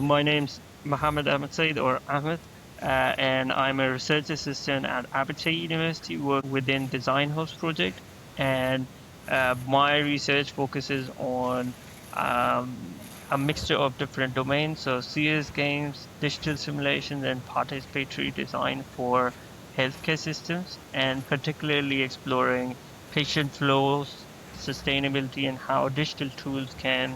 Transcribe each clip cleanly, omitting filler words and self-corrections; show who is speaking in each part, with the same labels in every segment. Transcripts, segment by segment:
Speaker 1: my name's Muhammad Ahmed Saeed or Ahmed, and I'm a research assistant at Abertay University, work within Design Hubs project. And my research focuses on a mixture of different domains, so serious games, digital simulations, and participatory design for healthcare systems, and particularly exploring patient flows, sustainability, and how digital tools can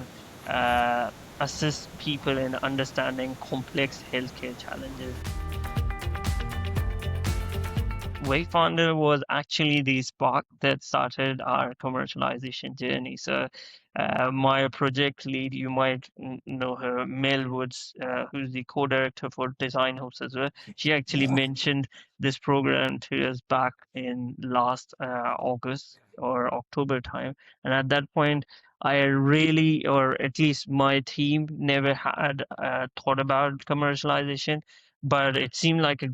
Speaker 1: uh, assist people in understanding complex healthcare challenges. Wayfinder was actually the spark that started our commercialization journey. So, my project lead, you might know her, Mel Woods, who's the co-director for Design Hubs as well. She actually mentioned this program to us back in last August or October time, and at that point, I really, or at least my team, never had thought about commercialization, but it seemed like a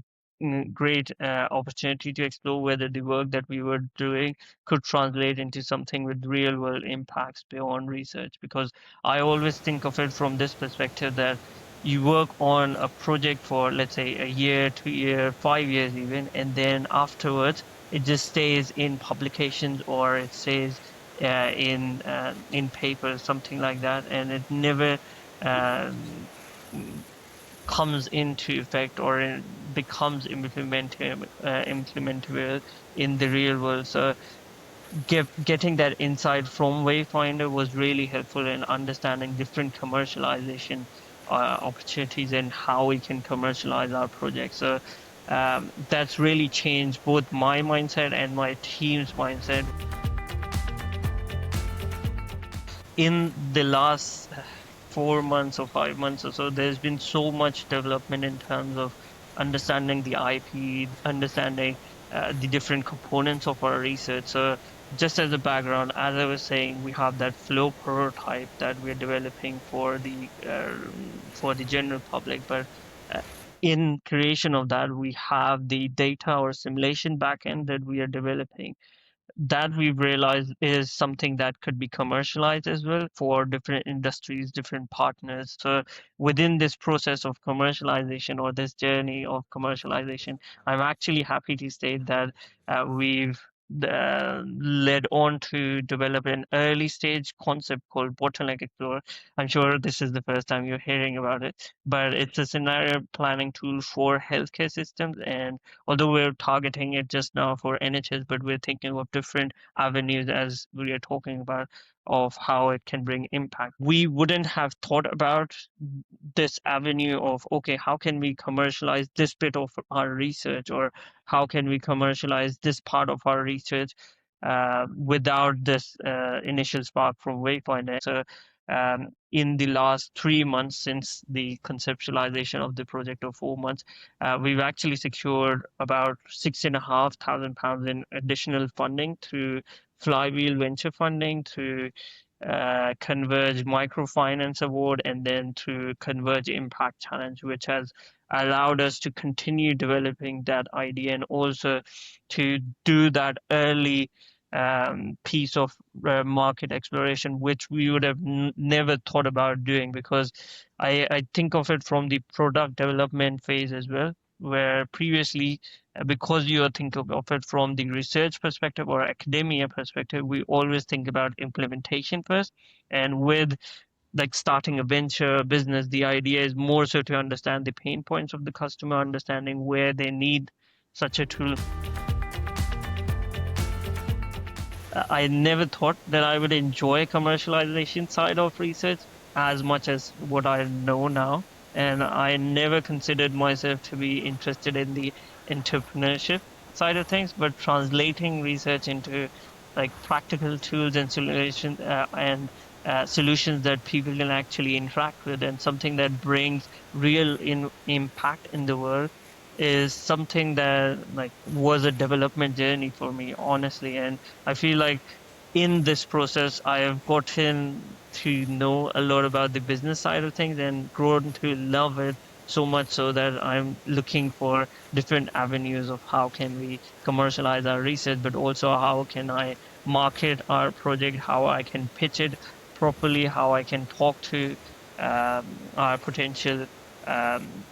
Speaker 1: great opportunity to explore whether the work that we were doing could translate into something with real world impacts beyond research. Because I always think of it from this perspective that you work on a project for, let's say, a year, 2 year, 5 years even, and then afterwards it just stays in publications or it stays in papers, something like that, and it never um, comes into effect or becomes implementable in the real world. So getting that insight from Wayfinder was really helpful in understanding different commercialization opportunities and how we can commercialize our projects. So that's really changed both my mindset and my team's mindset. In the last 4 months or 5 months or so, there's been so much development in terms of understanding the IP, understanding the different components of our research. So, just as a background, as I was saying, we have that flow prototype that we're developing for the general public, but uh, in creation of that, we have the data or simulation backend that we are developing that we've realized is something that could be commercialized as well for different industries, different partners. So within this process of commercialization or this journey of commercialization, I'm actually happy to state that we've led on to develop an early stage concept called Bottleneck Explorer. I'm sure this is the first time you're hearing about it, but it's a scenario planning tool for healthcare systems. And although we're targeting it just now for NHS, but we're thinking of different avenues as we are talking about of how it can bring impact. We wouldn't have thought about this avenue of, okay, how can we commercialize this bit of our research, or how can we commercialize this part of our research without this initial spark from Wayfinder. So in the last 3 months since the conceptualization of the project, of 4 months, we've actually secured about £6,500 in additional funding through Flywheel Venture Funding, through Converge Microfinance Award, and then through Converge Impact Challenge, which has allowed us to continue developing that idea and also to do that early piece of market exploration, which we would have never thought about doing, because I think of it from the product development phase as well, where previously, because you are thinking of it from the research perspective or academia perspective, we always think about implementation first. And with like starting a venture business, the idea is more so to understand the pain points of the customer, understanding where they need such a tool. I never thought that I would enjoy commercialization side of research as much as what I know now. And I never considered myself to be interested in the entrepreneurship side of things, but translating research into like practical tools and solutions and solutions that people can actually interact with, and something that brings real impact in the world is something that like was a development journey for me, honestly. And I feel like in this process, I have gotten to know a lot about the business side of things and grown to love it so much so that I'm looking for different avenues of how can we commercialize our research, but also how can I market our project, how I can pitch it properly, how I can talk to our potential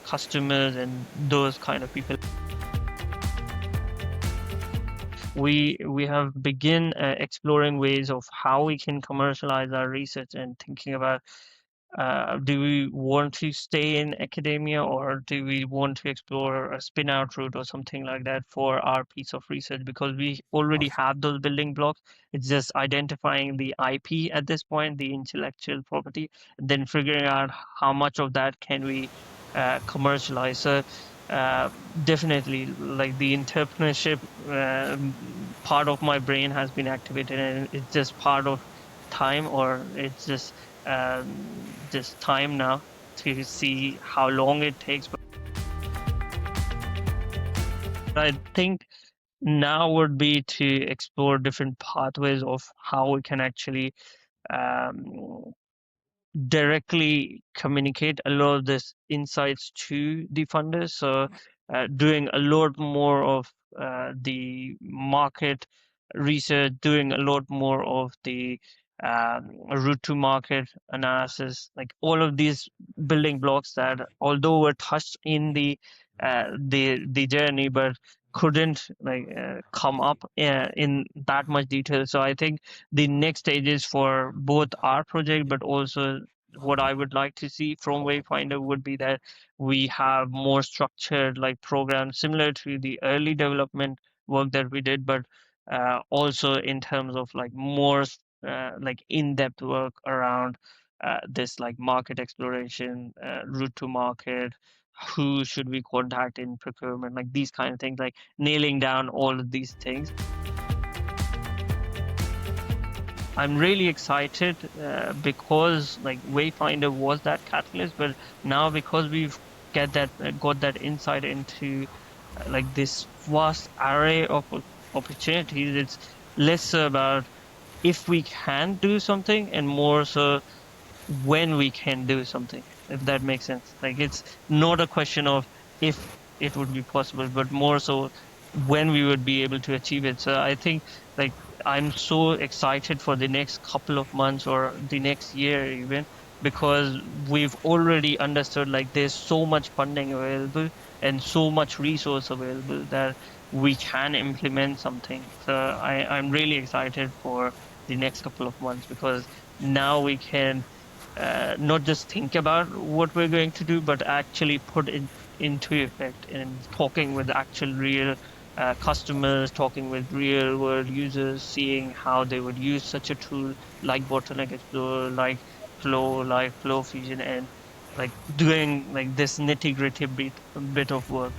Speaker 1: customers and those kind of people. We have begin exploring ways of how we can commercialize our research and thinking about do we want to stay in academia or do we want to explore a spin out route or something like that for our piece of research? Because we already have those building blocks. It's just identifying the IP at this point, the intellectual property, and then figuring out how much of that can we commercialize. So uh, definitely, like the entrepreneurship part of my brain has been activated, and it's just part of time, or it's just time now to see how long it takes. But I think now would be to explore different pathways of how we can actually um, directly communicate a lot of this insights to the funders. So doing a lot more of the market research, doing a lot more of the route to market analysis, like all of these building blocks that although were touched in the journey, but couldn't come up in that much detail. So I think the next stages for both our project, but also what I would like to see from Wayfinder would be that we have more structured like programs similar to the early development work that we did, but also in terms of like more like in-depth work around this like market exploration, route to market, who should we contact in procurement, like these kind of things, like nailing down all of these things. I'm really excited because like Wayfinder was that catalyst, but now because we've got that insight into like this vast array of opportunities, it's less about if we can do something and more so when we can do something, if that makes sense. Like it's not a question of if it would be possible, but more so when we would be able to achieve it. So I think like I'm so excited for the next couple of months or the next year even, because we've already understood like there's so much funding available and so much resource available that we can implement something. So I'm really excited for the next couple of months because now we can not just think about what we're going to do, but actually put it into effect in talking with actual real customers, talking with real world users, seeing how they would use such a tool like Bottleneck Explorer, like Flow Fusion, and like doing like this nitty gritty bit of work.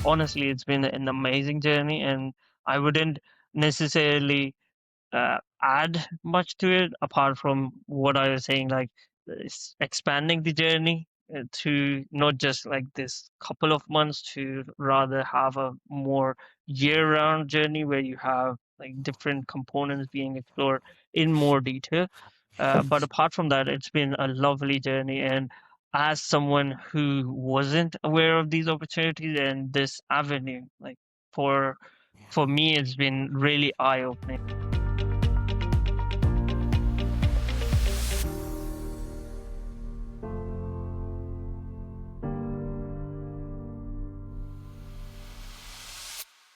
Speaker 1: Honestly, it's been an amazing journey, and I wouldn't necessarily add much to it apart from what I was saying, like expanding the journey to not just like this couple of months, to rather have a more year-round journey where you have like different components being explored in more detail. But apart from that, it's been a lovely journey. And as someone who wasn't aware of these opportunities and this avenue, like for for me, it's been really eye-opening.